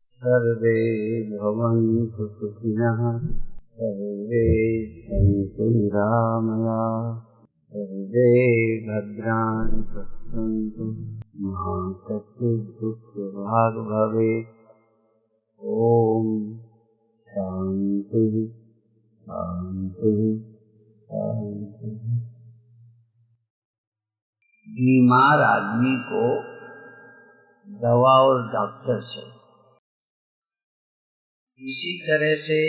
सर्वे भवन्तु सुखिनः, सर्वे सन्तु निरामयाः, सर्वे भद्राणि पश्यन्तु, मा कश्चित् दुःखभाग् भवेत्। ओम शांति शांति शांति। बीमार आदमी को दवा और डॉक्टर से इसी तरह से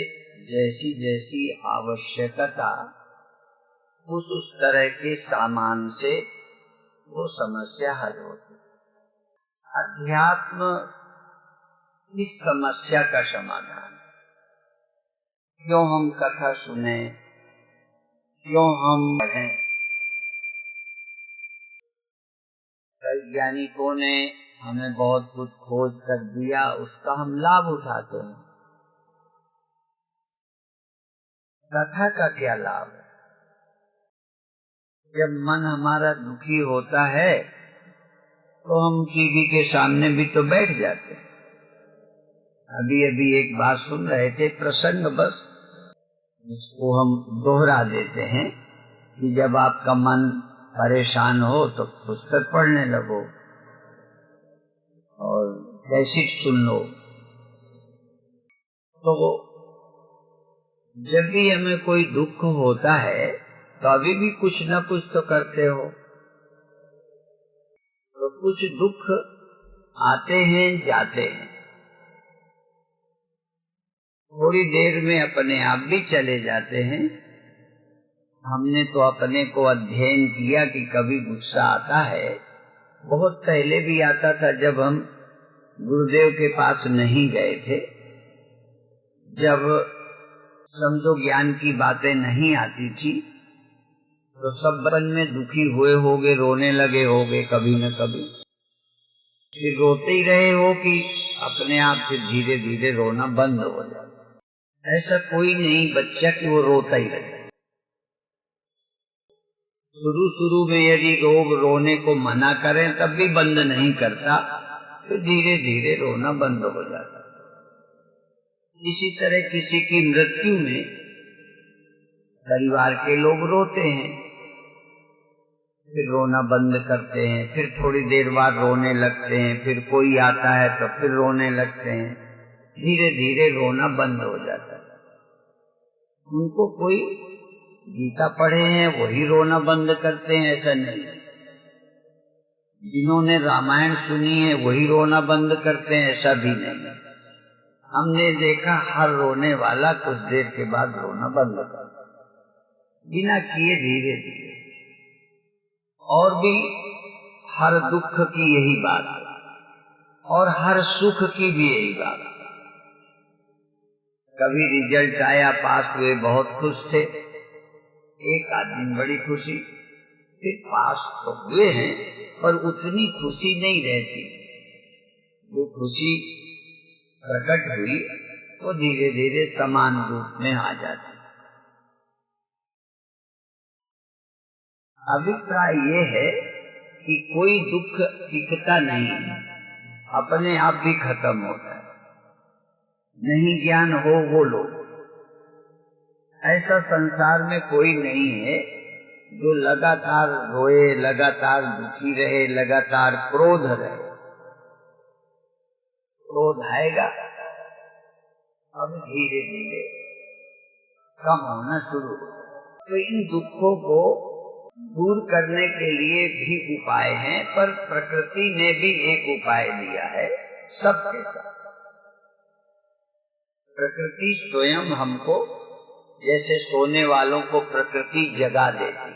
जैसी जैसी आवश्यकता उस तरह के सामान से वो समस्या हल होती। अध्यात्म इस समस्या का समाधान। क्यों हम कथा सुने, क्यों हम पढ़ें? वैज्ञानिकों ने हमें बहुत कुछ खोज कर दिया, उसका हम लाभ उठाते हैं। कथा का क्या लाभ है? जब मन हमारा दुखी होता है तो हम टीवी के सामने भी तो बैठ जाते हैं। अभी अभी एक बात सुन रहे थे, प्रसंग बस इसको हम दोहरा देते हैं कि जब आपका मन परेशान हो तो पुस्तक पढ़ने लगो और कैसेट सुन लो। तो जब भी हमें कोई दुख होता है तो अभी भी कुछ न कुछ तो करते हो। तो कुछ दुख आते हैं जाते हैं, थोड़ी देर में अपने आप भी चले जाते हैं। हमने तो अपने को अध्ययन किया कि कभी गुस्सा आता है, बहुत पहले भी आता था जब हम गुरुदेव के पास नहीं गए थे, जब समझो ज्ञान की बातें नहीं आती थी, तो सब बचपन में दुखी हुए होगे, रोने लगे होगे कभी न कभी। फिर रोते ही रहे हो कि अपने आप फिर धीरे धीरे रोना बंद हो जाता। ऐसा कोई नहीं बच्चा कि वो रोता ही रहे। शुरू में यदि लोग रोने को मना करें तब भी बंद नहीं करता, तो धीरे धीरे रोना बंद हो जाता। इसी तरह किसी की मृत्यु में परिवार के लोग रोते हैं, फिर रोना बंद करते हैं, फिर थोड़ी देर बाद रोने लगते हैं, फिर कोई आता है तो फिर रोने लगते हैं, धीरे धीरे रोना बंद हो जाता है। उनको कोई गीता पढ़े हैं वही रोना बंद करते हैं ऐसा नहीं। जिन्होंने रामायण सुनी है वही रोना बंद करते हैं ऐसा भी नहीं। हमने देखा हर रोने वाला कुछ देर के बाद रोना बंद कर बिना किए धीरे धीरे। और भी हर दुख की यही बात है और हर सुख की भी यही बात है। कभी रिजल्ट आया, पास हुए, बहुत खुश थे, एक आदमी बड़ी खुशी, फिर पास तो हुए हैं पर उतनी खुशी नहीं रहती। वो खुशी प्रकट हुई तो धीरे धीरे समान रूप में आ जाती। अभिप्राय ये है कि कोई दुख टिकता नहीं है, अपने आप भी खत्म होता है। नहीं ज्ञान हो वो लोग, ऐसा संसार में कोई नहीं है जो लगातार रोए, लगातार दुखी रहे, लगातार क्रोध रहे। क्रोध आएगा अब धीरे धीरे कम होना शुरू हो। तो इन दुखों को दूर करने के लिए भी उपाय हैं, पर प्रकृति ने भी एक उपाय दिया है सबके साथ। प्रकृति स्वयं हमको, जैसे सोने वालों को प्रकृति जगा देती।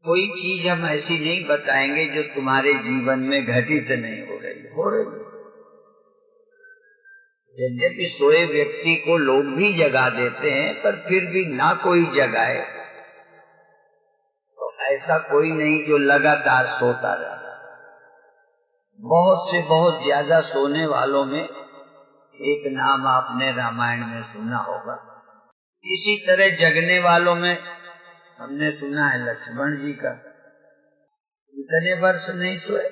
कोई चीज हम ऐसी नहीं बताएंगे जो तुम्हारे जीवन में घटित नहीं हो रही। यद्यपि सोए व्यक्ति को लोग भी जगा देते हैं, पर फिर भी ना कोई जगाए तो ऐसा कोई नहीं जो लगातार सोता रहे। बहुत से बहुत ज्यादा सोने वालों में एक नाम आपने रामायण में सुना होगा। इसी तरह जगने वालों में हमने सुना है लक्ष्मण जी का कितने वर्ष नहीं सोए,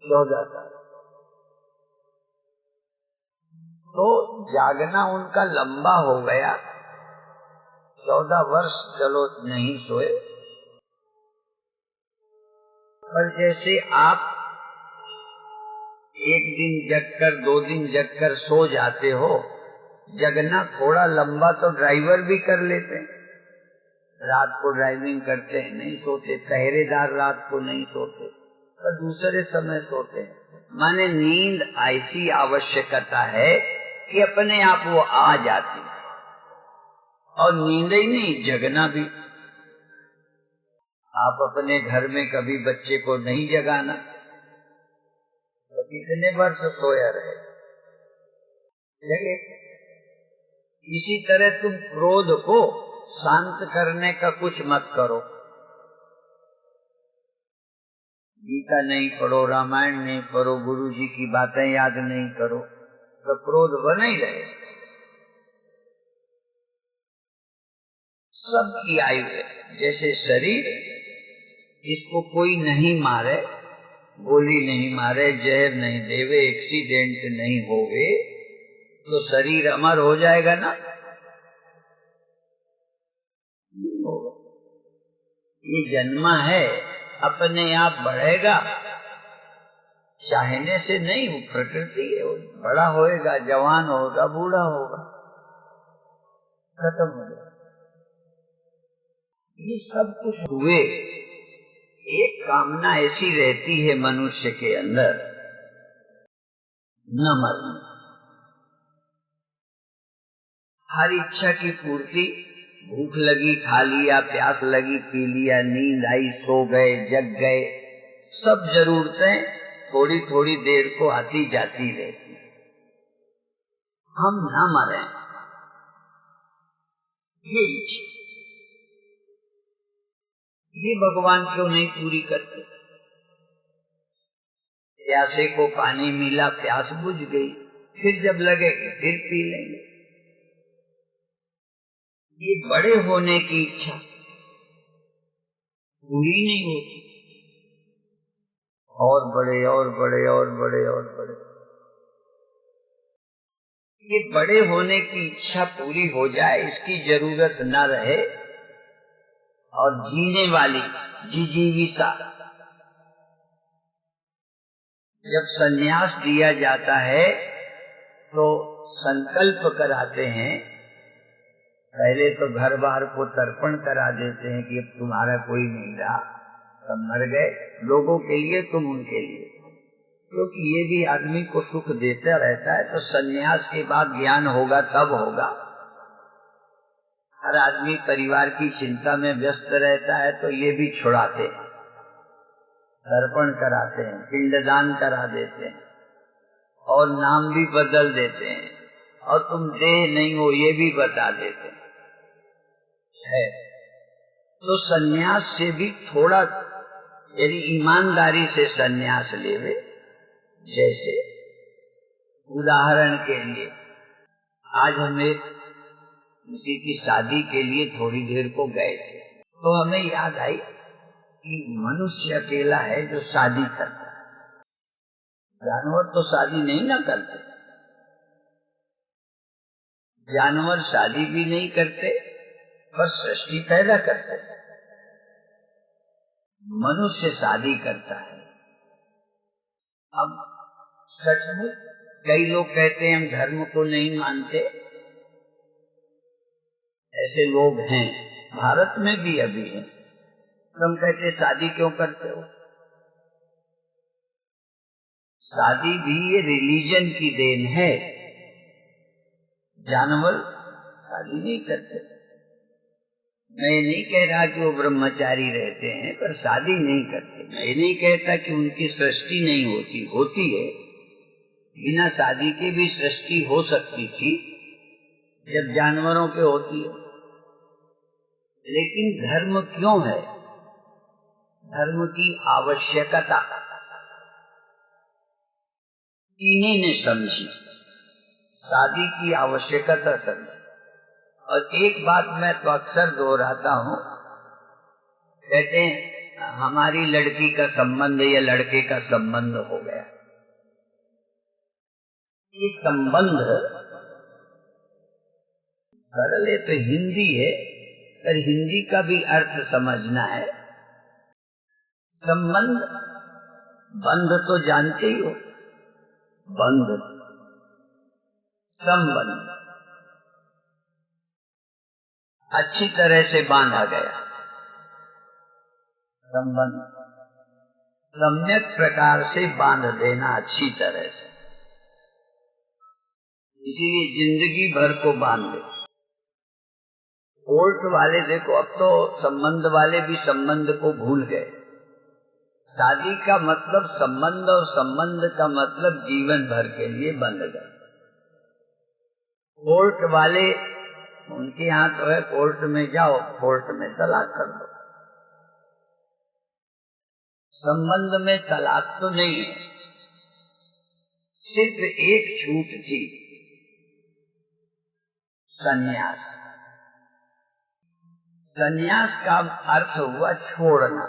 14 साल। तो जागना उनका लंबा हो गया, 14 वर्ष चलो नहीं सोए। पर जैसे आप एक दिन जगकर 2 दिन जगकर सो जाते हो, जगना थोड़ा लंबा तो ड्राइवर भी कर लेते हैं। रात को ड्राइविंग करते हैं, नहीं सोते, पहरेदार रात को नहीं सोते, पर दूसरे समय सोते हैं। माने नींद ऐसी आवश्यकता है कि अपने आप वो आ जाती है। और नींद ही नहीं, जगना भी। आप अपने घर में कभी बच्चे को नहीं जगाना तो कितने वर्ष सोया रहे, जगे। इसी तरह तुम क्रोध को शांत करने का कुछ मत करो। गीता नहीं पढ़ो, रामायण नहीं पढ़ो, गुरु जी की बातें याद नहीं करो, तो क्रोध बना ही रहे। सबकी आयु है। जैसे शरीर, इसको कोई नहीं मारे, गोली नहीं मारे, जहर नहीं देवे, एक्सीडेंट नहीं होवे, तो शरीर अमर हो जाएगा ना? ये जन्मा है, अपने आप बढ़ेगा, चाहने से नहीं। वो प्रकृति है, वो बड़ा होएगा, जवान होगा, बूढ़ा होगा, खत्म हो जाएगा। ये सब कुछ हुए, एक कामना ऐसी रहती है मनुष्य के अंदर, न मरना। हर इच्छा की पूर्ति, भूख लगी खा लिया, प्यास लगी पी लिया, नींद आई सो गए, जग गए, सब जरूरतें थोड़ी थोड़ी देर को आती जाती रहती। हम ना मरें, ये इच्छा, ये भगवान क्यों नहीं पूरी करते? प्यासे को पानी मिला, प्यास बुझ गई, फिर जब लगेगी फिर पी लेंगे। ये बड़े होने की इच्छा पूरी नहीं होती, और बड़े और बड़े और बड़े और बड़े। ये बड़े होने की इच्छा पूरी हो जाए, इसकी जरूरत न रहे, और जीने वाली जिजीविषा। जब संन्यास दिया जाता है तो संकल्प कराते हैं, पहले तो घर बार को तर्पण करा देते हैं कि अब तुम्हारा कोई नहीं रहा, सब मर गए, लोगों के लिए तुम उनके लिए, क्योंकि ये भी आदमी को सुख देता रहता है। तो संन्यास के बाद ज्ञान होगा तब होगा। हर आदमी परिवार की चिंता में व्यस्त रहता है, तो ये भी छुड़ाते हैं, तर्पण कराते हैं, पिंडदान करा देते हैं, और नाम भी बदल देते हैं, और तुम देह नहीं हो ये भी बता देते हैं। है तो सन्यास से भी थोड़ा, यदि ईमानदारी से सन्यास लेवे। जैसे उदाहरण के लिए, आज हमें किसी की शादी के लिए थोड़ी देर को गए थे, तो हमें याद आई कि मनुष्य अकेला है जो शादी करता है, जानवर तो शादी नहीं ना करते, जानवर शादी भी नहीं करते, बस सृष्टि पैदा करते हैं। मनुष्य शादी करता है। अब सचमुच कई लोग कहते हैं हम धर्म को नहीं मानते, ऐसे लोग हैं, भारत में भी अभी है। तुम कहते शादी क्यों करते हो? शादी भी ये रिलीजन की देन है, जानवर शादी नहीं करते। मैं नहीं कह रहा कि वो ब्रह्मचारी रहते हैं पर शादी नहीं करते। मैं नहीं कहता कि उनकी सृष्टि नहीं होती, होती है। बिना शादी के भी सृष्टि हो सकती थी जब जानवरों के होती है। लेकिन धर्म क्यों है? धर्म की आवश्यकता इन्हीं ने समझी, शादी की आवश्यकता समझी। और एक बात मैं तो अक्सर दोहराता हूँ, कहते हैं हमारी लड़की का संबंध या लड़के का संबंध हो गया। ये संबंध सरल है तो हिंदी है, पर हिंदी का भी अर्थ समझना है। संबंध, बंध तो जानते ही हो, बंध, संबंध अच्छी तरह से बांधा गया, संबंध सम्यक प्रकार से बांध देना अच्छी तरह से, इसीलिए जिंदगी भर को बांध दे। कोर्ट वाले देखो, अब तो संबंध वाले भी संबंध को भूल गए। शादी का मतलब संबंध और संबंध का मतलब जीवन भर के लिए बंध गए। कोर्ट वाले, उनके यहाँ तो है कोर्ट में जाओ, कोर्ट में तलाक कर दो। संबंध में तलाक तो नहीं है, सिर्फ एक छूट थी, संन्यास। संन्यास का अर्थ हुआ छोड़ना,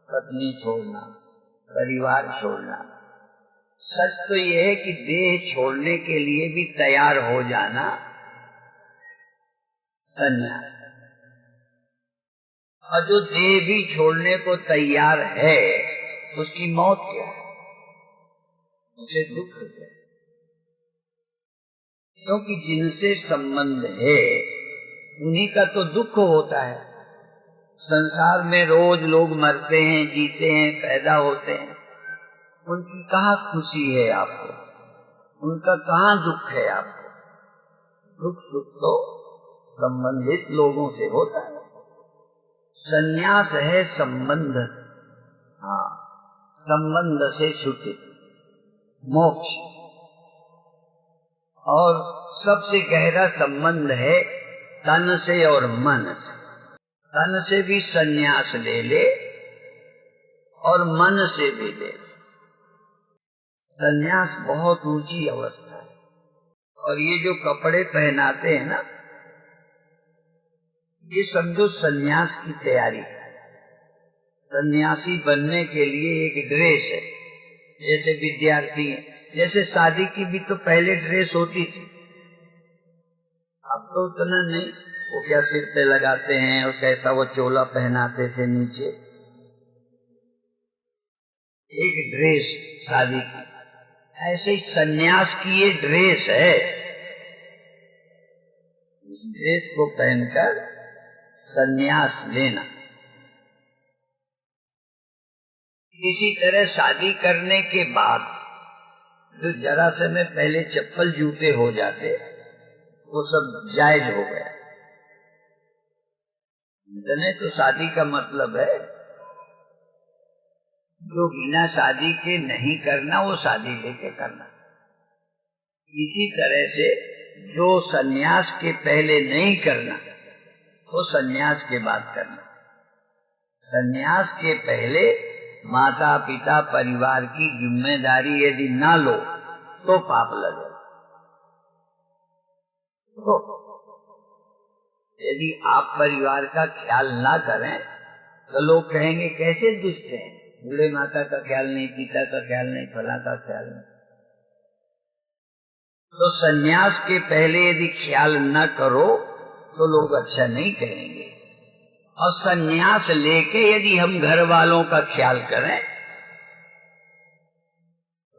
पत्नी छोड़ना, परिवार छोड़ना। सच तो यह है कि देह छोड़ने के लिए भी तैयार हो जाना संन्यास। और जो देह भी छोड़ने को तैयार है, उसकी मौत क्या है? उसे दुख है, क्योंकि जिनसे संबंध है उन्हीं का तो दुख होता है। संसार में रोज लोग मरते हैं, जीते हैं, पैदा होते हैं, उनकी कहाँ खुशी है आपको? उनका कहाँ दुख है आपको? दुख सुख तो संबंधित लोगों से होता है। संन्यास है संबंध, हाँ, संबंध से छुट्टी, मोक्ष। और सबसे गहरा संबंध है तन से और मन से। तन से भी संन्यास ले ले और मन से भी ले ले। संन्यास बहुत ऊंची अवस्था है। और ये जो कपड़े पहनाते हैं ना, ये समझो संन्यास की तैयारी है। सन्यासी बनने के लिए एक ड्रेस है। जैसे विद्यार्थी हैं, जैसे शादी की भी तो पहले ड्रेस होती थी, अब तो उतना नहीं। वो क्या सिर पे लगाते हैं और कैसा वो चोला पहनाते थे नीचे, एक ड्रेस शादी की। ऐसे ही सन्यास की ये ड्रेस है। इस ड्रेस को पहनकर सन्यास लेना। इसी तरह शादी करने के बाद जो जरा समय पहले चप्पल जूते हो जाते, वो सब जायज हो गया। नहीं तो शादी का मतलब है जो बिना शादी के नहीं करना, वो शादी लेके करना। इसी तरह से जो सन्यास के पहले नहीं करना, वो सन्यास के बाद करना। सन्यास के पहले माता पिता परिवार की जिम्मेदारी यदि ना लो तो पाप लगे। तो यदि आप परिवार का ख्याल ना करें तो लोग कहेंगे कैसे दुष्ट हैं, बूढ़े माता का ख्याल नहीं, पिता का ख्याल नहीं, फला का ख्याल नहीं। तो सन्यास के पहले यदि ख्याल न करो तो लोग अच्छा नहीं कहेंगे। और सन्यास लेके यदि हम घर वालों का ख्याल करें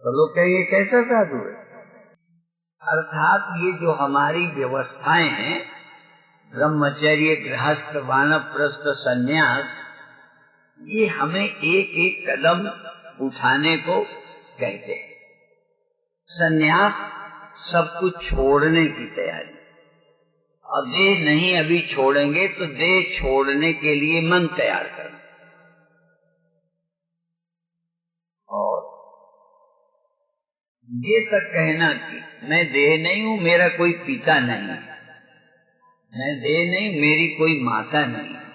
तो लोग कहेंगे कैसा साधु है। अर्थात ये जो हमारी व्यवस्थाएं हैं, ब्रह्मचर्य, गृहस्थ, वानप्रस्थ, सन्यास, ये हमें एक एक कदम उठाने को कहते हैं। सन्यास सब कुछ छोड़ने की तैयारी। और देह नहीं अभी छोड़ेंगे तो देह छोड़ने के लिए मन तैयार करना। और ये तक कहना कि मैं देह नहीं हूं, मेरा कोई पिता नहीं है, मैं देह नहीं, मेरी कोई माता नहीं है।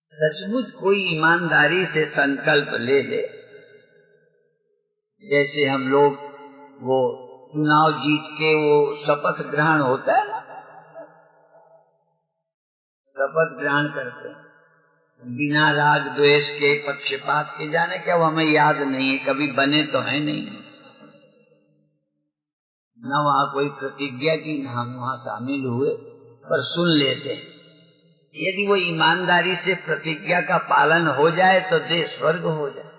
सचमुच कोई ईमानदारी से संकल्प ले ले, जैसे हम लोग वो चुनाव जीत के वो शपथ ग्रहण होता है ना, शपथ ग्रहण करते हैं बिना राग द्वेष के, पक्षपात के। जाने क्या वो हमें याद नहीं है, कभी बने तो है नहीं, न वहाँ कोई प्रतिज्ञा की, न हम वहाँ शामिल हुए, पर सुन लेते हैं। यदि वो ईमानदारी से प्रतिज्ञा का पालन हो जाए तो देह स्वर्ग हो जाए।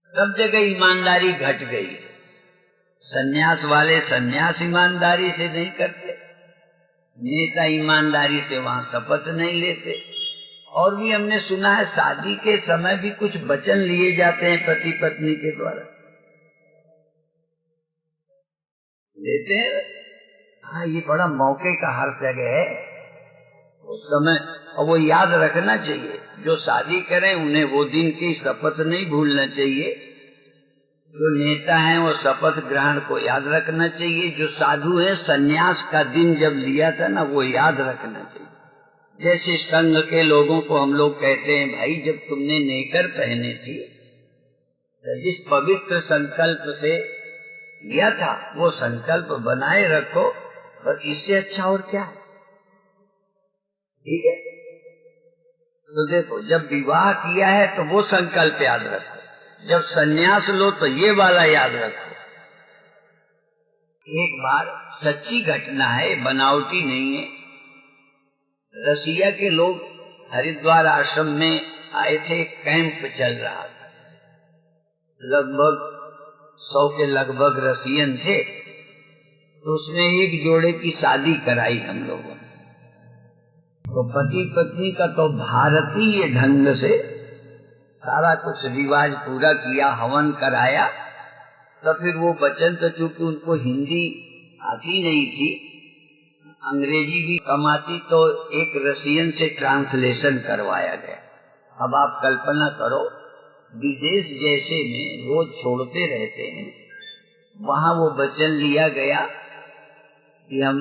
सब जगह ईमानदारी घट गई है। सन्यास वाले सन्यास ईमानदारी से नहीं करते, नेता ईमानदारी से वहां शपथ नहीं लेते। और भी हमने सुना है शादी के समय भी कुछ वचन लिए जाते हैं पति पत्नी के द्वारा, लेते हैं। हाँ, ये बड़ा मौके का हर जगह है उस समय, और वो याद रखना चाहिए। जो शादी करें उन्हें वो दिन की शपथ नहीं भूलना चाहिए। जो नेता हैं वो शपथ ग्रहण को याद रखना चाहिए। जो साधु है सन्यास का दिन जब लिया था ना, वो याद रखना चाहिए। जैसे संघ के लोगों को हम लोग कहते हैं, भाई जब तुमने नेकर पहने थी, जिस पवित्र संकल्प से लिया था वो संकल्प बनाए रखो, और इससे अच्छा और क्या है। ठीक है, तो देखो जब विवाह किया है तो वो संकल्प याद रखो, जब सन्यास लो तो ये वाला याद रखो। एक बार सच्ची घटना है, बनावटी नहीं है। रसिया के लोग हरिद्वार आश्रम में आए थे, कैंप चल रहा था, लगभग 100 के लगभग रसियन थे। तो उसमें एक जोड़े की शादी कराई हम लोगों ने। तो पति पत्नी का तो भारतीय ढंग से सारा कुछ रिवाज पूरा किया, हवन कराया। तो फिर वो बच्चन तो चूंकि उनको हिंदी आती नहीं थी, अंग्रेजी भी कम आती, तो एक रसियन से ट्रांसलेशन करवाया गया। अब आप कल्पना करो, विदेश जैसे में रोज छोड़ते रहते हैं, वहाँ वो वचन लिया गया कि हम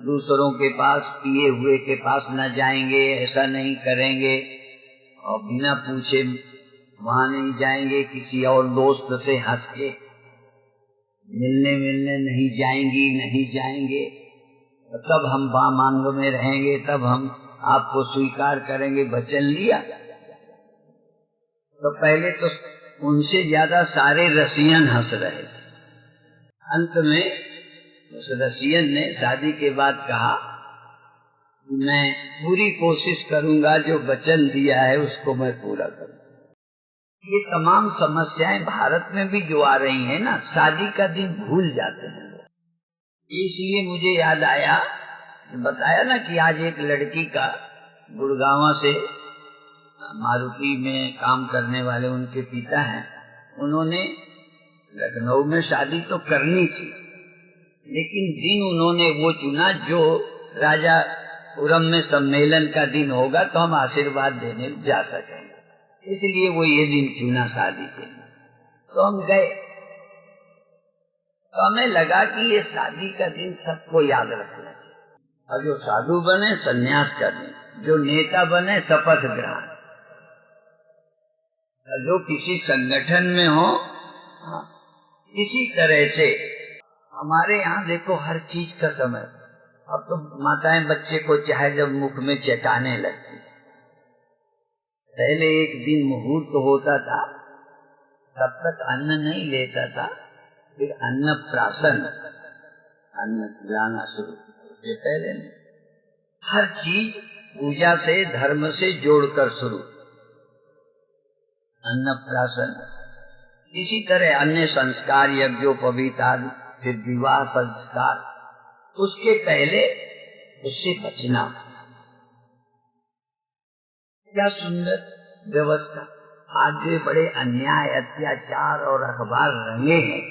दूसरों के पास, पिए हुए के पास न जाएंगे, ऐसा नहीं करेंगे, और बिना पूछे वहाँ नहीं जाएंगे, किसी और दोस्त से हंस के मिलने नहीं जाएंगे, तब हम बामांग में रहेंगे, तब हम आपको स्वीकार करेंगे। वचन लिया तो पहले तो उनसे ज्यादा सारे रसियन हंस रहे थे। अंत में उस रसियन ने शादी के बाद कहा, मैं पूरी कोशिश करूंगा, जो वचन दिया है उसको मैं पूरा करूंगा। ये तमाम समस्याएं भारत में भी जो आ रही हैं ना, शादी का दिन भूल जाते हैं लोग। इसलिए मुझे याद आया, बताया ना कि आज एक लड़की का गुड़गांव से, मारुति में काम करने वाले उनके पिता हैं, उन्होंने लखनऊ में शादी तो करनी थी, लेकिन दिन उन्होंने वो चुना जो राजापुरम में सम्मेलन का दिन होगा, तो हम आशीर्वाद देने जा सकेंगे। इसलिए वो ये दिन चुना शादी के लिए। तो हम गए, तो हमें लगा कि ये शादी का दिन सबको याद रखना चाहिए। और जो साधु बने सन्यास का दिन, जो नेता बने शपथ ग्रहण, जो किसी संगठन में हो, इसी तरह से हमारे यहाँ देखो हर चीज का समय। अब तो माताएं बच्चे को चाहे जब मुख में चटाने लगती, पहले एक दिन मुहूर्त होता था, तब तक अन्न नहीं लेता था, फिर अन्न प्राशन, अन्न खिलाना शुरू, उससे पहले नहीं। हर चीज पूजा से, धर्म से जोड़कर शुरू, अन्न प्राशन। इसी तरह अन्य संस्कार, यज्ञोपवीत आदि, फिर विवाह संस्कार, उसके पहले उससे बचना। क्या सुंदर व्यवस्था। आज जो बड़े अन्याय, अत्याचार और अखबार रंगे हैं,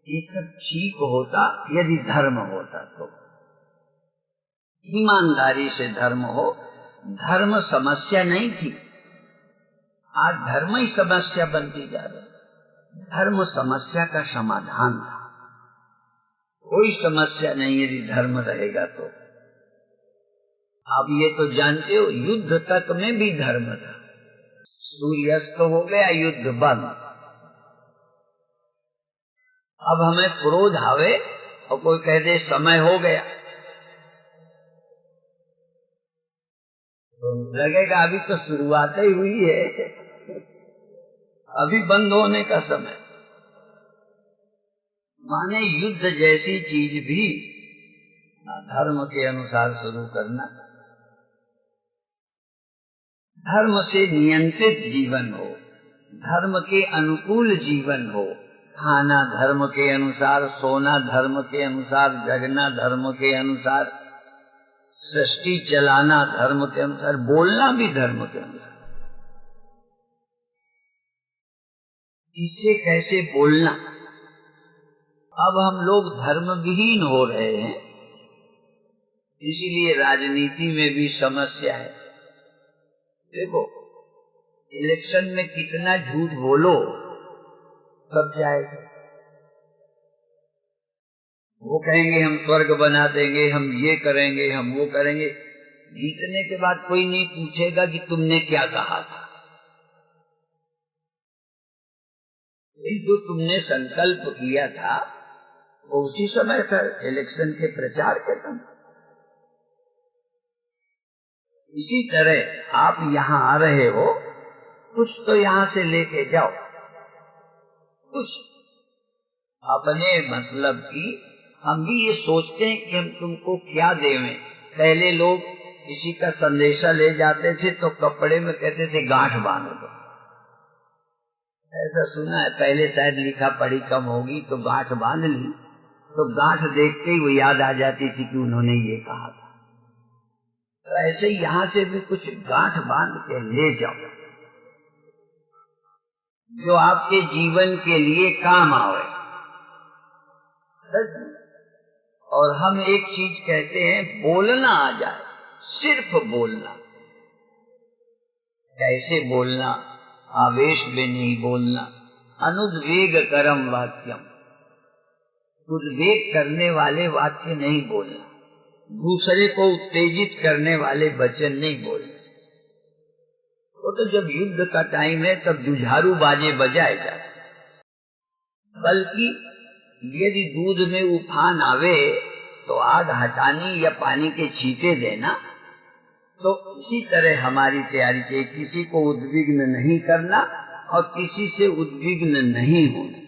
ये सब ठीक होता यदि धर्म होता तो। ईमानदारी से धर्म हो, धर्म समस्या नहीं थी, आज धर्म ही समस्या बनती जा रही। धर्म समस्या का समाधान था। कोई समस्या नहीं यदि धर्म रहेगा तो। आप ये तो जानते हो, युद्ध तक में भी धर्म था। सूर्यास्त हो गया, युद्ध बंद। अब हमें क्रोध आवे और कोई कह दे समय हो गया, लगेगा अभी तो शुरुआत ही हुई है, अभी बंद होने का समय। माने युद्ध जैसी चीज भी धर्म के अनुसार शुरू करना, धर्म से नियंत्रित जीवन हो, धर्म के अनुकूल जीवन हो, खाना धर्म के अनुसार, सोना धर्म के अनुसार, जगना धर्म के अनुसार, सृष्टि चलाना धर्म के अनुसार, बोलना भी धर्म के अनुसार। इससे कैसे बोलना? अब हम लोग धर्म विहीन हो रहे हैं, इसीलिए राजनीति में भी समस्या है। देखो, इलेक्शन में कितना झूठ बोलो सब जाएगा। वो कहेंगे हम स्वर्ग बना देंगे, हम ये करेंगे, हम वो करेंगे। जीतने के बाद कोई नहीं पूछेगा कि तुमने क्या कहा था। जो तुमने संकल्प किया था वो उसी समय था, इलेक्शन के प्रचार के समय। इसी तरह आप यहाँ आ रहे हो, कुछ तो यहाँ से लेके जाओ, कुछ अपने मतलब की। हम भी ये सोचते हैं कि हम तुमको क्या देवें। पहले लोग किसी का संदेशा ले जाते थे तो कपड़े में कहते थे गांठ बांध दो, ऐसा सुना है। पहले शायद लिखा पढ़ी कम होगी तो गांठ बांध ली, तो गांठ देखते ही वो याद आ जाती थी कि उन्होंने ये कहा था। तो ऐसे यहाँ से भी कुछ गांठ बांध के ले जाओ जो आपके जीवन के लिए काम आवे, सच में। और हम एक चीज कहते हैं, बोलना आ जाए, सिर्फ बोलना। कैसे बोलना? आवेश में नहीं बोलना। अनुद्वेग करम वाक्यम, उद्वेग करने वाले वाक्य नहीं बोलना, दूसरे को उत्तेजित करने वाले वचन नहीं बोलना। तो जब युद्ध का टाइम है तब जुझारू बाजे बजाए जाते, बल्कि यदि दूध में उफान आवे तो आग हटानी या पानी के छींटे देना। तो इसी तरह हमारी तैयारी चाहिए, किसी को उद्विग्न नहीं करना और किसी से उद्विग्न नहीं होना।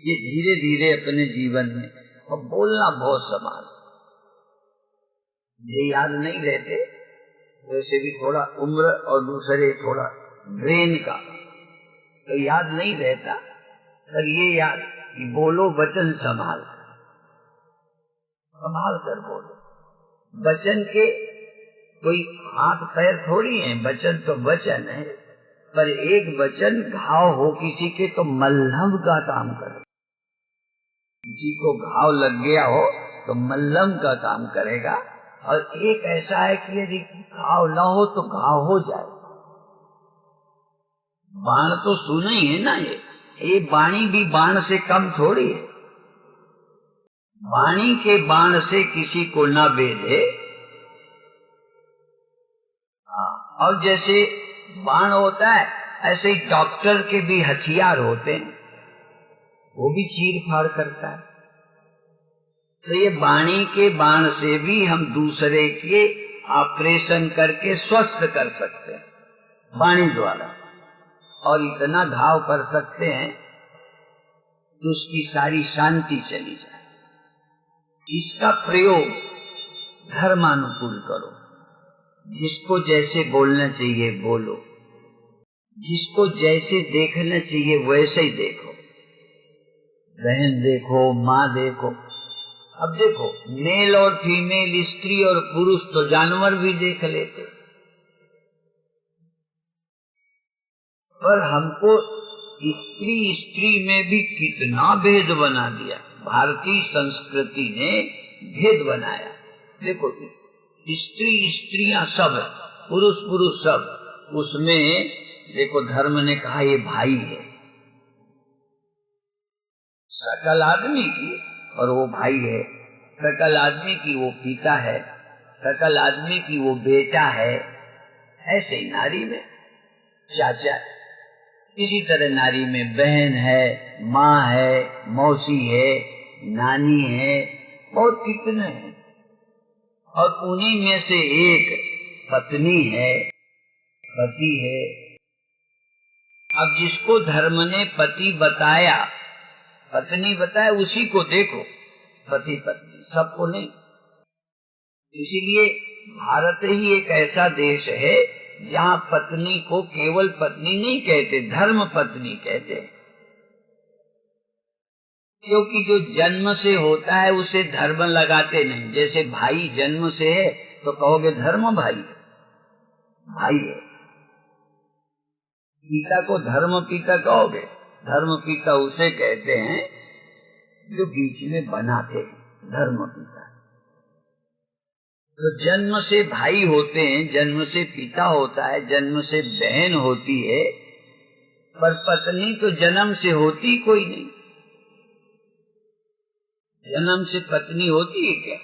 ये धीरे धीरे अपने जीवन में, और बोलना बहुत समान। ये याद नहीं रहते, वैसे भी थोड़ा उम्र और दूसरे थोड़ा ब्रेन का तो याद नहीं रहता, पर ये याद कि बोलो वचन संभाल कर बोलो। वचन के कोई हाथ पैर थोड़ी है, वचन तो वचन है। पर एक वचन घाव हो किसी के तो मल्हम का काम करे। किसी को घाव लग गया हो तो मल्हम का काम करेगा। और एक ऐसा है कि यदि घाव न हो तो घाव हो जाए। बाण तो सुना ही है ना, ये बाणी भी बाण से कम थोड़ी है। वाणी के बाण से किसी को न बेधे। और जैसे बाण होता है ऐसे ही डॉक्टर के भी हथियार होते हैं, वो भी चीर फाड़ करता है। तो ये वाणी के बाण से भी हम दूसरे के ऑपरेशन करके स्वस्थ कर सकते हैं वाणी द्वारा, और इतना घाव कर सकते हैं कि उसकी सारी शांति चली जाए। इसका प्रयोग धर्मानुकूल करो। जिसको जैसे बोलना चाहिए बोलो, जिसको जैसे देखना चाहिए वैसे ही देखो। बहन देखो, माँ देखो। अब देखो, मेल और फीमेल, स्त्री और पुरुष तो जानवर भी देख लेते, पर हमको स्त्री में भी कितना भेद बना दिया। भारतीय संस्कृति ने भेद बनाया। देखो, स्त्रियां सब है, पुरुष सब। उसमें देखो धर्म ने कहा ये भाई है, सकल आदमी की और वो भाई है। सकल आदमी की वो पिता है, सकल आदमी की वो बेटा है। ऐसे ही नारी में चाचा, इसी तरह नारी में बहन है, माँ है, मौसी है, नानी है, और कितने हैं। और उन्हीं में से एक पत्नी है, पति है। अब जिसको धर्म ने पति बताया, पत्नी बताया, उसी को देखो, पति पत्नी, सबको नहीं। इसीलिए भारत ही एक ऐसा देश है जहाँ पत्नी को केवल पत्नी नहीं कहते, धर्म पत्नी कहते हैं। क्योंकि जो जन्म से होता है उसे धर्म लगाते नहीं। जैसे भाई जन्म से है तो कहोगे धर्म भाई है, भाई है। पिता को धर्म पिता कहोगे, धर्म पिता उसे कहते हैं जो बीच में बनाते हैं, धर्म पिता। तो जन्म से भाई होते हैं, जन्म से पिता होता है, जन्म से बहन होती है, पर पत्नी तो जन्म से होती कोई नहीं। जन्म से पत्नी होती है क्या?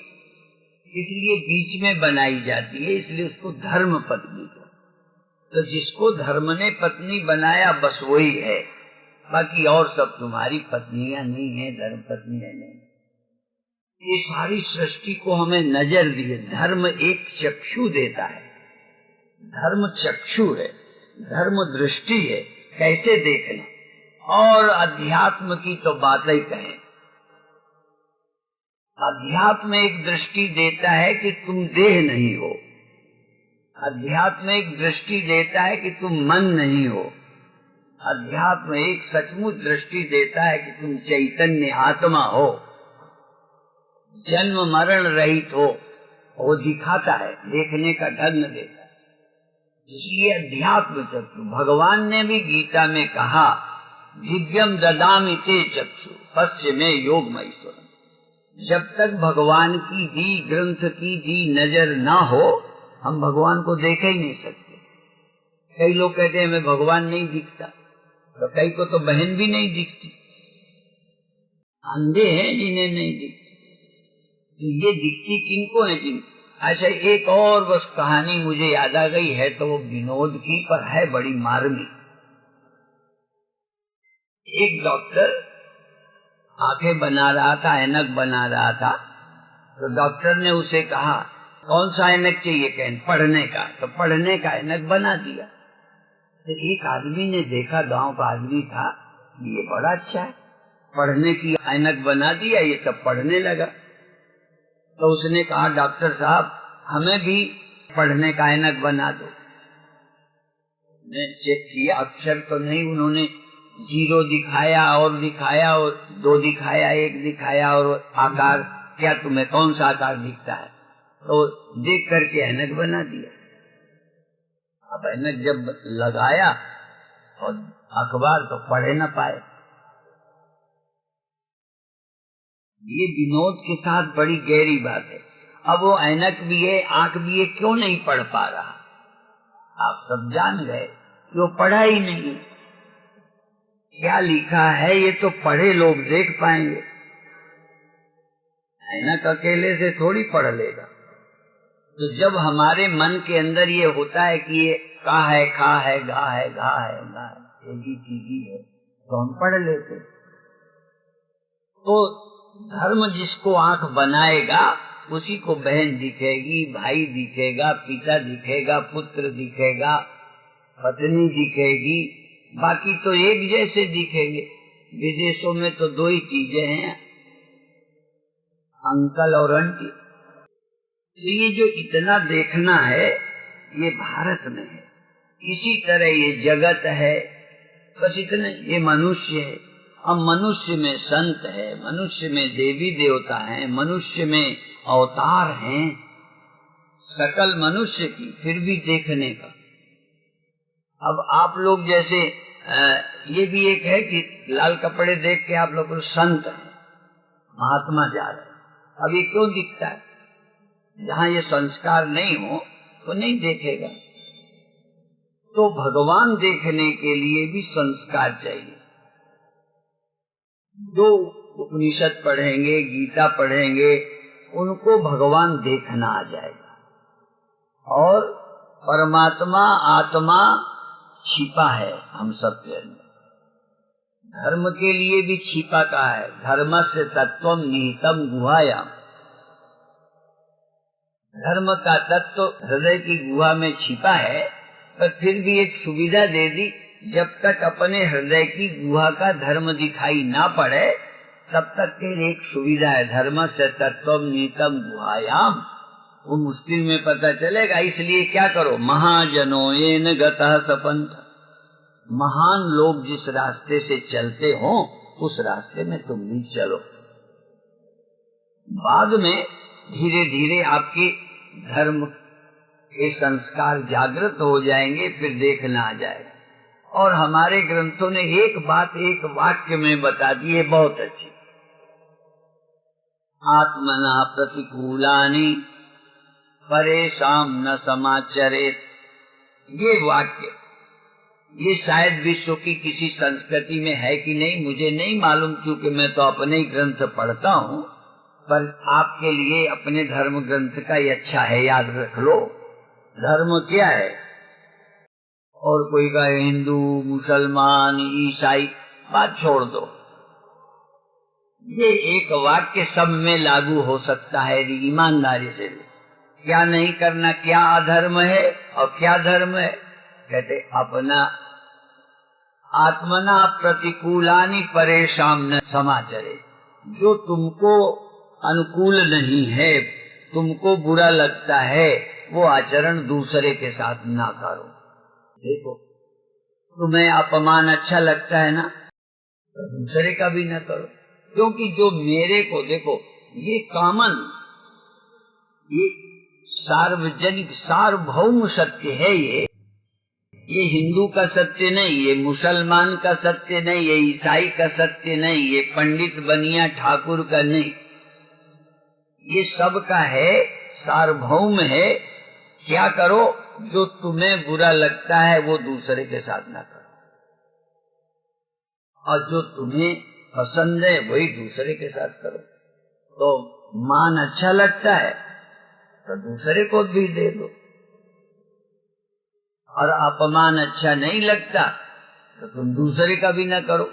इसलिए बीच में बनाई जाती है, इसलिए उसको धर्म पत्नी को। तो जिसको धर्म ने पत्नी बनाया बस वही है, बाकी और सब तुम्हारी पत्नियां नहीं है, धर्म पत्नियां नहीं। ये सारी सृष्टि को हमें नजर दी है। धर्म एक चक्षु देता है, धर्म चक्षु है, धर्म दृष्टि है, कैसे देखना। और अध्यात्म की तो बात ही कहें। अध्यात्म एक दृष्टि देता है कि तुम देह नहीं हो, अध्यात्म एक दृष्टि देता है कि तुम मन नहीं हो, अध्यात्म एक सचमुच दृष्टि देता है कि तुम चैतन्य आत्मा हो, जन्म मरण रहित हो। वो दिखाता है, देखने का ढंग देता है। इसलिए अध्यात्म चक्षु, भगवान ने भी गीता में कहा, दिव्यम ददामि ते चक्षु पश्य में योगमैश्वरम। जब तक भगवान की दी, ग्रंथ की दी नजर ना हो, हम भगवान को देख ही नहीं सकते। कई लोग कहते हैं हमें भगवान नहीं दिखता, तो कई को तो बहन भी नहीं दिखती, अंधे हैं जिन्हें नहीं दिखती। तो ये दिखती किनको है? अच्छा, एक और बस कहानी मुझे याद आ गई है, तो वो विनोद की, पर है बड़ी मार्मिक। एक डॉक्टर आंखें बना रहा था, ऐनक बना रहा था। तो डॉक्टर ने उसे कहा कौन सा ऐनक चाहिए? कहने पढ़ने का। तो पढ़ने का ऐनक बना दिया। तो एक आदमी ने देखा, गांव का आदमी था, ये बड़ा अच्छा है, पढ़ने की ऐनक बना दिया, ये सब पढ़ने लगा। तो उसने कहा डॉक्टर साहब हमें भी पढ़ने का ऐनक बना दो। मैं चेक किया, अक्षर तो नहीं, उन्होंने 0 दिखाया और दिखाया और 2 दिखाया, 1 दिखाया और आकार, क्या तुम्हें कौन सा आकार दिखता है? तो देख करके ऐनक बना दिया। अब ऐनक जब लगाया और अखबार, तो पढ़े न पाए। ये विनोद के साथ बड़ी गहरी बात है। अब वो ऐनक भी है, आंख भी है, क्यों नहीं पढ़ पा रहा? आप सब जान गए, वो पढ़ा ही नहीं। क्या लिखा है ये तो पढ़े लोग देख पाएंगे, ऐनक अकेले से थोड़ी पढ़ लेगा। तो जब हमारे मन के अंदर ये होता है कि ये का है, खा है, गा है, गा है, गा है, एक ही चीज ही है, तो हम पढ़ लेते। तो धर्म जिसको आंख बनाएगा उसी को बहन दिखेगी, भाई दिखेगा, पिता दिखेगा, पुत्र दिखेगा, पत्नी दिखेगी, बाकी तो एक जैसे दिखेंगे। विदेशों में तो 2 ही चीजें हैं, अंकल और आंटी। तो ये जो इतना देखना है ये भारत में है। इसी तरह ये जगत है, बस इतना। ये मनुष्य है, अब मनुष्य में संत है, मनुष्य में देवी देवता हैं, मनुष्य में अवतार हैं, सकल मनुष्य की, फिर भी देखने का। अब आप लोग जैसे ये भी एक है कि लाल कपड़े देख के आप लोग संत हैं, महात्मा जा रहे हैं। अब ये क्यों दिखता है? जहाँ ये संस्कार नहीं हो तो नहीं देखेगा। तो भगवान देखने के लिए भी संस्कार चाहिए। जो उपनिषद पढ़ेंगे, गीता पढ़ेंगे, उनको भगवान देखना आ जाएगा। और परमात्मा आत्मा छिपा है हम सब के अंदर। धर्म के लिए भी छिपा का है, धर्मस्य तत्वम निहितम गुहायाम। धर्म का तत्व तो हृदय की गुहा में छिपा है, पर फिर भी एक सुविधा दे दी, जब तक अपने हृदय की गुहा का धर्म दिखाई ना पड़े तब तक के लिए एक सुविधा है, धर्म से तत्व नीतम गुहायाम। वो मुश्किल में पता चलेगा। इसलिए क्या करो, महाजनो येन गतः सपंथ, महान लोग जिस रास्ते से चलते हो उस रास्ते में तुम भी चलो। बाद में धीरे धीरे आपके धर्म के संस्कार जागृत हो जाएंगे, फिर देखना आ जाएगा। और हमारे ग्रंथों ने एक बात एक वाक्य में बता दी है, बहुत अच्छी। आत्मना प्रतिकूलानि परेशान न समाचरेत। ये वाक्य ये शायद विश्व की किसी संस्कृति में है कि नहीं मुझे नहीं मालूम, क्योंकि मैं तो अपने ही ग्रंथ पढ़ता हूँ। पर आपके लिए अपने धर्म ग्रंथ का ही अच्छा है, याद रख लो। धर्म क्या है? और कोई का हिंदू, मुसलमान, ईसाई, बात छोड़ दो। ये एक वाक्य सब में लागू हो सकता है ईमानदारी से। क्या नहीं करना, क्या अधर्म है और क्या धर्म है? कहते अपना आत्मना प्रतिकूलानि परेशान न समाचरे। जो तुमको अनुकूल नहीं है, तुमको बुरा लगता है, वो आचरण दूसरे के साथ ना करो। देखो, तुम्हें अपमान अच्छा लगता है ना, तो दूसरे का भी ना करो। क्योंकि जो मेरे को, देखो ये कॉमन, ये सार्वजनिक सार्वभौम सत्य है। ये हिंदू का सत्य नहीं, ये मुसलमान का सत्य नहीं, ये ईसाई का सत्य नहीं, ये पंडित बनिया ठाकुर का नहीं, ये सब का है, सार्वभौम है। क्या करो, जो तुम्हें बुरा लगता है वो दूसरे के साथ ना करो, और जो तुम्हें पसंद है वही दूसरे के साथ करो। तो मान अच्छा लगता है तो दूसरे को भी दे दो, और अपमान अच्छा नहीं लगता तो तुम दूसरे का भी ना करो।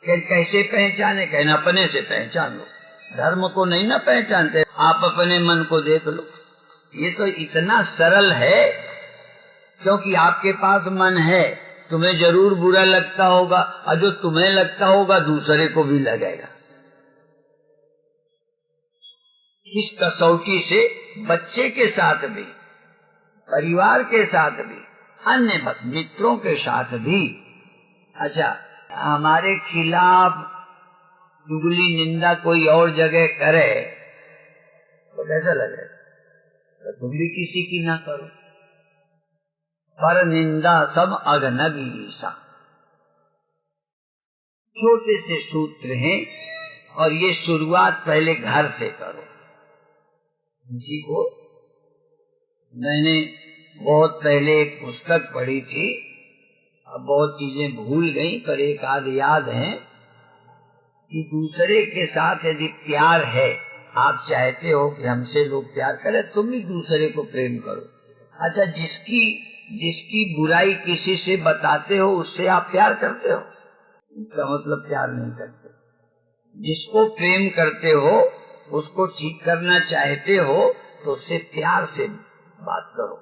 फिर कैसे पहचाने? कहना अपने से पहचान लो। धर्म को नहीं ना पहचानते, आप अपने मन को देख लो। ये तो इतना सरल है, क्योंकि आपके पास मन है, तुम्हें जरूर बुरा लगता होगा, और जो तुम्हें लगता होगा दूसरे को भी लगेगा। इस कसौटी से बच्चे के साथ भी, परिवार के साथ भी, अन्य मित्रों के साथ भी, अच्छा हमारे खिलाफ चुगली निंदा कोई और जगह करे तो कैसा लगेगा? तो तुम भी किसी की ना करो। पर निंदा सब अघनगीसा, छोटे से सूत्र हैं, और ये शुरुआत पहले घर से करो। किसी को मैंने बहुत पहले एक पुस्तक पढ़ी थी, अब बहुत चीजें भूल गई, पर एक आध याद है कि दूसरे के साथ यदि प्यार है, आप चाहते हो कि हमसे लोग प्यार करें, तुम भी दूसरे को प्रेम करो। अच्छा, जिसकी बुराई किसी से बताते हो उससे आप प्यार करते हो, इसका मतलब प्यार नहीं करते। जिसको प्रेम करते हो, उसको ठीक करना चाहते हो, तो उससे प्यार से बात करो।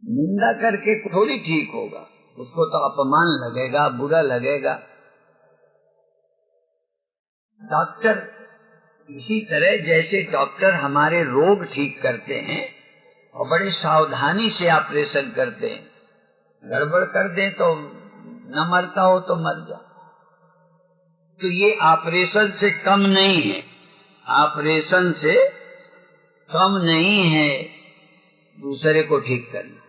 निंदा करके थोड़ी ठीक होगा, उसको तो अपमान लगेगा, बुरा लगेगा। डॉक्टर इसी तरह, जैसे डॉक्टर हमारे रोग ठीक करते हैं और बड़े सावधानी से ऑपरेशन करते हैं, गड़बड़ कर दें तो न मरता हो तो मर जा, तो ये ऑपरेशन से कम नहीं है, ऑपरेशन से कम नहीं है दूसरे को ठीक करना।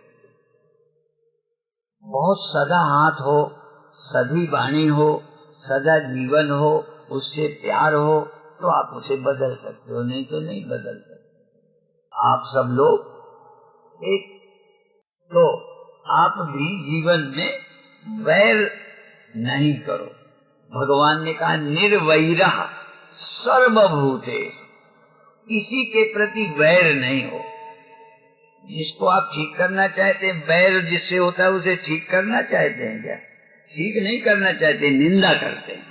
बहुत सदा हाथ हो, सदी वाणी हो, सदा जीवन हो, उससे प्यार हो, तो आप उसे बदल सकते हो, नहीं तो नहीं बदल सकते। आप सब लोग एक, तो आप भी जीवन में वैर नहीं करो। भगवान ने कहा निर्वैरः सर्वभूतेषु, किसी के प्रति वैर नहीं हो। जिसको आप ठीक करना चाहते हैं, वैर जिससे होता है उसे ठीक करना चाहते हैं क्या? ठीक नहीं करना चाहते, निंदा करते हैं।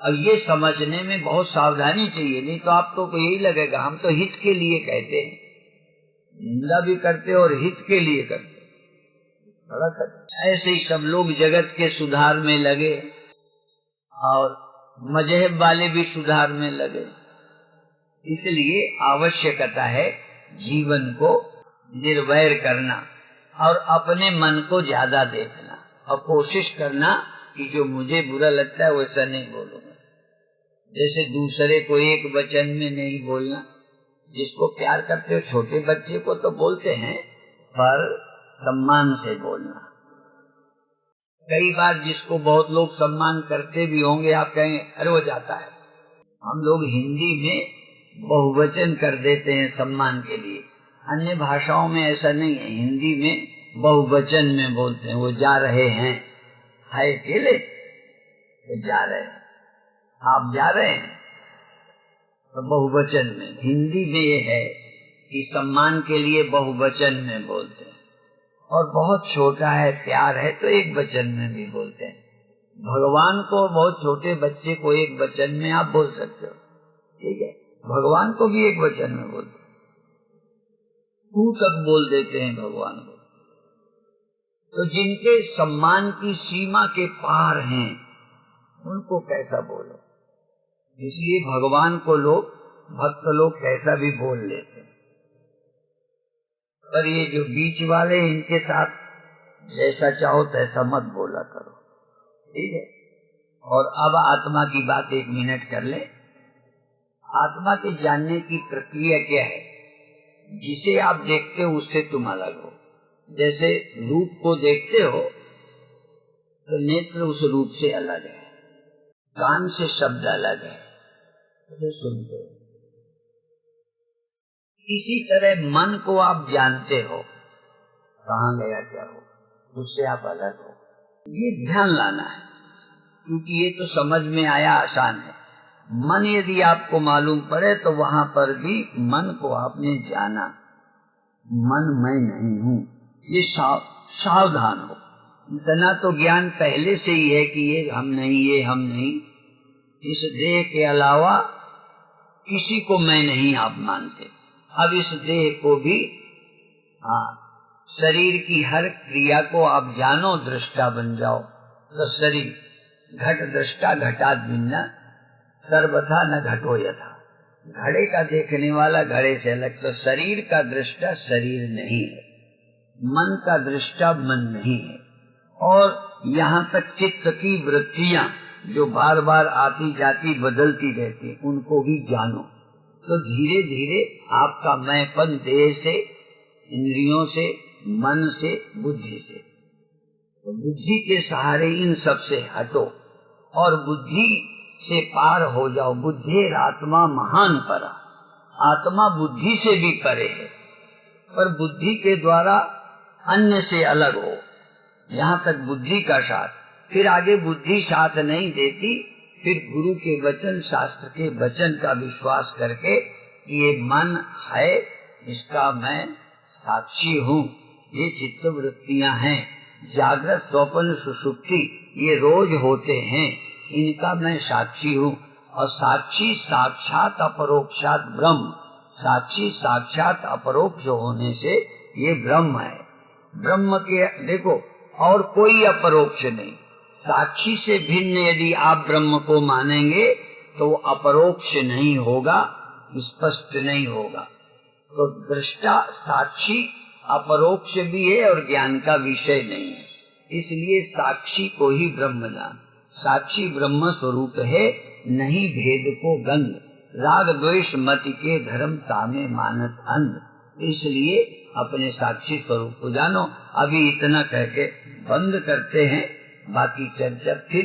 अब ये समझने में बहुत सावधानी चाहिए, नहीं तो आपको तो यही लगेगा हम तो हित के लिए कहते हैं, निंदा भी करते और हित के लिए करते। ऐसे ही सब लोग जगत के सुधार में लगे और मजहब वाले भी सुधार में लगे। इसलिए आवश्यकता है जीवन को निर्वैर करना और अपने मन को ज्यादा देखना और कोशिश करना कि जो मुझे बुरा लगता है वैसा नहीं बोलूंगा। जैसे दूसरे को एक वचन में नहीं बोलना। जिसको प्यार करते हो, छोटे बच्चे को तो बोलते हैं, पर सम्मान से बोलना। कई बार जिसको बहुत लोग सम्मान करते भी होंगे, आप कहेंगे अरे वो जाता है। हम लोग हिंदी में बहुवचन कर देते हैं सम्मान के लिए, अन्य भाषाओं में ऐसा नहीं है। हिंदी में बहुवचन में बोलते हैं, वो जा रहे हैं, है अकेले तो जा रहे हैं, आप जा रहे हैं, तो बहुवचन में। हिंदी में ये है कि सम्मान के लिए बहुवचन में बोलते हैं। और बहुत छोटा है, प्यार है, तो एक वचन में भी बोलते हैं। भगवान को, बहुत छोटे बच्चे को एक वचन में आप बोल सकते हो, ठीक है। भगवान को भी एक वचन में बोलते हैं, तू तक बोल देते हैं भगवान को। तो जिनके सम्मान की सीमा के पार हैं उनको कैसा बोलो। इसलिए भगवान को लोग, भक्त लोग कैसा भी बोल लेते हैं। पर ये जो बीच वाले, इनके साथ जैसा चाहो तैसा मत बोला करो, ठीक है। और अब आत्मा की बात 1 मिनट कर ले। आत्मा के जानने की प्रक्रिया क्या है? जिसे आप देखते हो उससे तुम अलग हो। जैसे रूप को देखते हो तो नेत्र उस रूप से अलग है, कान से शब्द अलग है तो सुनते हो। इसी तरह मन को आप जानते हो, कहाँ गया क्या हो, उससे आप अलग हो। ये ध्यान लाना है, क्योंकि ये तो समझ में आया, आसान है। मन यदि आपको मालूम पड़े तो वहां पर भी मन को आपने जाना, मन मैं नहीं हूँ, ये सावधान हो। इतना तो ज्ञान पहले से ही है कि ये हम नहीं, ये हम नहीं। इस देह के अलावा किसी को मैं नहीं आप मानते। अब इस देह को भी, शरीर की हर क्रिया को आप जानो, दृष्टा बन जाओ। तो शरीर घट दृष्टा घटात भिन्न सर्वथा न घटो यथा। घड़े का देखने वाला घड़े से अलग। तो शरीर का दृष्टा शरीर नहीं है, मन का दृष्टा मन नहीं है। और यहाँ तक चित्त की वृत्तियां जो बार बार आती जाती बदलती रहती, उनको भी जानो। तो धीरे धीरे आपका मैंपन देह से, इंद्रियों से, मन से, बुद्धि से, तो बुद्धि के सहारे इन सब से हटो और बुद्धि से पार हो जाओ। बुद्धेर आत्मा महान परा। आत्मा बुद्धि से भी परे है, पर बुद्धि के द्वारा अन्य से अलग हो। यहाँ तक बुद्धि का साथ, फिर आगे बुद्धि साथ नहीं देती। फिर गुरु के वचन, शास्त्र के वचन का विश्वास करके ये मन है, इसका मैं साक्षी हूँ, ये चित्त वृत्तियां हैं, जागृत स्वप्न सुषुप्ति ये रोज होते हैं, इनका मैं साक्षी हूँ। और साक्षी साक्षात अपरोक्षात ब्रह्म, साक्षी साक्षात अपरोक्ष होने से ये ब्रह्म है। ब्रह्म के देखो और कोई अपरोक्ष नहीं। साक्षी से भिन्न यदि आप ब्रह्म को मानेंगे तो वो अपरोक्ष नहीं होगा, स्पष्ट नहीं होगा। तो दृष्टा साक्षी अपरोक्ष भी है और ज्ञान का विषय नहीं है। इसलिए साक्षी को ही ब्रह्म जान। साक्षी ब्रह्म स्वरूप है, नहीं भेद को गंध। राग द्वेष मति के धर्म तामे मानत अंध। इसलिए अपने साक्षी स्वरूप को जानो। अभी इतना कह के बंद करते हैं, बाकी चर्चा फिर